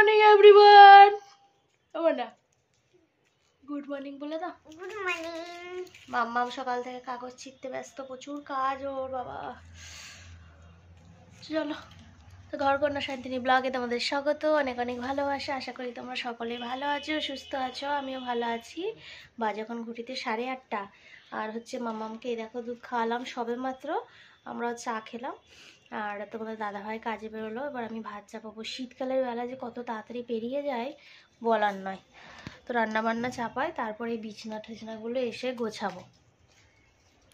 Morning everyone. না good morning বলে দাও। Good morning. মাম্মাম সকাল থেকে কাগজ ছিঁড়তে ব্যস্ত, প্রচুর কাজ ওর বাবা। চলো তো ঘরকন্যা শান্তিনী ব্লগে তোমাদের স্বাগত, অনেক অনেক ভালোবাসা। আশা করি তোমরা সকলে ভালো আছো, সুস্থ আছো, আমিও ভালো আছি। বাজে এখন ঘুটিতে 8:30 আর হচ্ছে মাম্মামকে এই দেখো দুধ খাওয়ালাম সবে মাত্র, আমরাও চা খেলাম। আর তোমাদের দাদাভাই কাজে বেরোলো, এবার আমি ভাত চাপাবো। শীতকালের বেলা যে কত তাড়াতাড়ি পেরিয়ে যায় বলার নয়। তো রান্নাবান্না চাপাই, তারপরে বিছনা টিছনাগুলো এসে গোছাবো।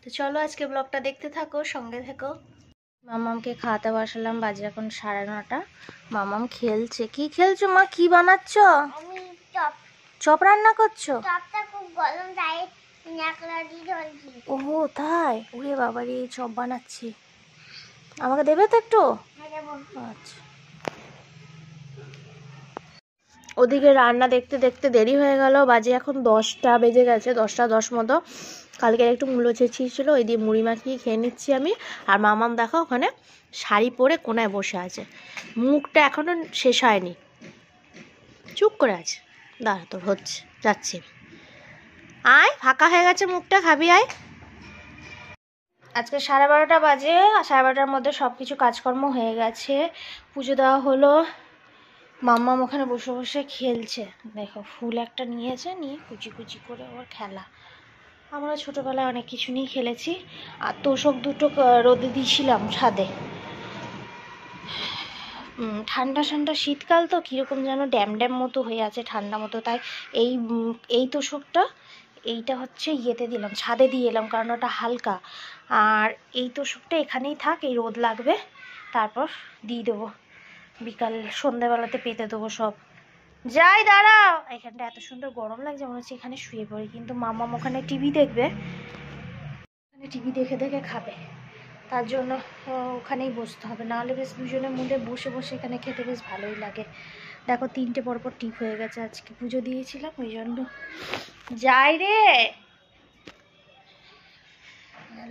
তো চলো আজকে ব্লগটা দেখতে থাকো, সঙ্গে থেকো। মামামকে খাওয়াতে বসালাম, বাজে এখন 9:30। মামাম খেলছে। কি খেলছো মা? কি বানাচ্ছ? আমি চপ চপ রান্না করছো? চপটা খুব গরম তাই নাকলা দিয়ে ঢলছি। ওহো তাই? ওরে বাবারে, চপ বানাচ্ছি। আমাকে দেবে তো একটু? আচ্ছা। ওদিকে রান্না দেখতে দেখতে দেরি হয়ে গেল, বাজে এখন 10টা বেজে গেছে, 10টা 10 মতো। কালকে একটু মূলো ছেঁচিয়েছিল, ওই দিয়ে মুড়ি মাখিয়ে খেয়ে নিচ্ছি আমি। আর মামাম দেখো ওখানে শাড়ি পরে কোনায় বসে আছে, মুখটা এখনো শেষ হয়নি, চুপ করে আছে। দাঁড়া তোর হচ্ছে, যাচ্ছি। আয়, ফাঁকা হয়ে গেছে মুখটা, খাবি আয়। আজকে 12:30 বাজে, আর 12:30টার মধ্যে সব কিছু কাজকর্ম হয়ে গেছে। পুজো দেওয়া হলো। মাম্মাম ওখানে বসে বসে খেলছে, দেখো ফুল একটা নিয়েছে, নিয়ে কুচি কুচি করে ওর খেলা। আমরা ছোটোবেলায় অনেক কিছু নিয়ে খেলেছি। আর তোষক দুটো রোদে দিয়েছিলাম ছাদে। ঠান্ডা ঠান্ডা শীতকাল তো কীরকম যেন ড্যাম ড্যাম মতো হয়ে আছে, ঠান্ডা মতো। তাই এই তোষকটা, এইটা হচ্ছে ইয়েতে দিলাম, ছাদে দিয়ে এলাম, কারণ ওটা হালকা। আর এই তোষকটা এখানেই থাক, এই রোদ লাগবে, তারপর দিয়ে দেবো বিকাল সন্ধ্যাবেলাতে পেতে দেবো সব। যাই, দাঁড়াও। এখানটা এত সুন্দর গরম লাগছে, মনে হচ্ছে এখানে শুয়ে পড়ি, কিন্তু মাম্মাম ওখানে টিভি দেখবে, ওখানে টিভি দেখে দেখে খাবে, তার জন্য ওখানেই বসতে হবে। নাহলে বেশ দুজনের মধ্যে বসে বসে এখানে খেতে বেশ ভালোই লাগে। দেখো 3টে পরপর টিপ হয়ে গেছে, আজকে পুজো দিয়েছিলাম ওই জন্য। যাই রে,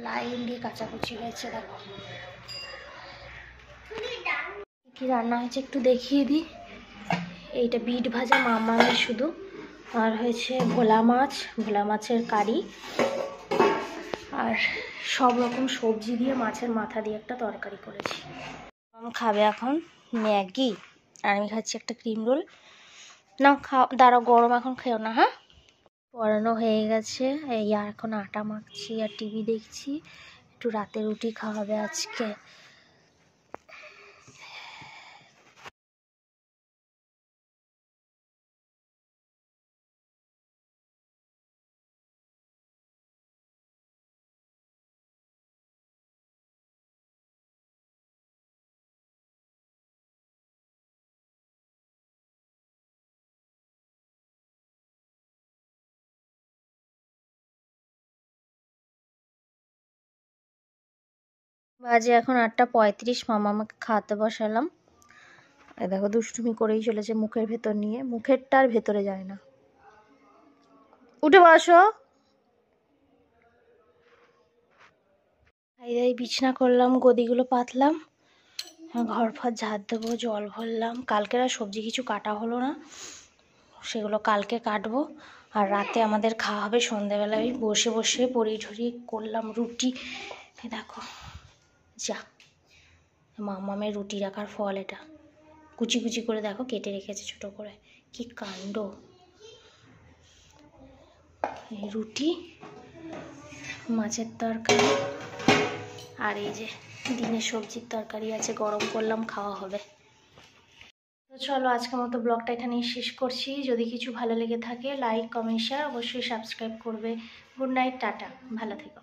লাইন দিয়ে কাচাকুচি হয়েছে। দেখো কি রান্না হয়েছে একটু দেখিয়ে দিই। এইটা বিট ভাজা মামামের শুধু, আর হয়েছে ভোলা মাছ, ভোলা মাছের কারি, আর সব রকম সবজি দিয়ে মাছের মাথা দিয়ে একটা তরকারি করেছি। আমি খাবে এখন ম্যাগি, আর আমি খাচ্ছি একটা ক্রিম রোল। না খাও, দাঁড়াও, গরম এখন খেও না। হ্যাঁ, পড়ানো হয়ে গেছে, এই আর এখন আটা মাখছি আর টিভি দেখছি। একটু রাতে রুটি খাওয়াবে আজকে। বাজে এখন 8:35, মামা আমাকে খাওয়াতে বসালাম। এই দেখো দুষ্টুমি করেই চলেছে মুখের ভেতর নিয়ে, মুখেরটা আর ভেতরে যায় না। উঠে বসো। এই বিছনা করলাম, গদিগুলো পাতলাম, ঘর ফর ঝাড় দেবো, জল ভরলাম। কালকের আর সবজি কিছু কাটা হলো না, সেগুলো কালকে কাটবো। আর রাতে আমাদের খাওয়া হবে সন্ধেবেলায়। বসে বসে পড়ি ঠড়ি করলাম রুটি। দেখো যা, মামামের রুটি রাখার ফল এটা, কুচি কুচি করে দেখো কেটে রেখেছে ছোট করে, কি কাণ্ড। এই রুটি, মাছের তরকারি, আর এই যে দিনের সবজির তরকারি আছে, গরম করলাম, খাওয়া হবে। তো চলো আজকের মতো ব্লগটা এখানেই শেষ করছি। যদি কিছু ভালো লেগে থাকে লাইক কমেন্ট শেয়ার অবশ্যই সাবস্ক্রাইব করবে। গুড নাইট, টাটা, ভালো থেকো।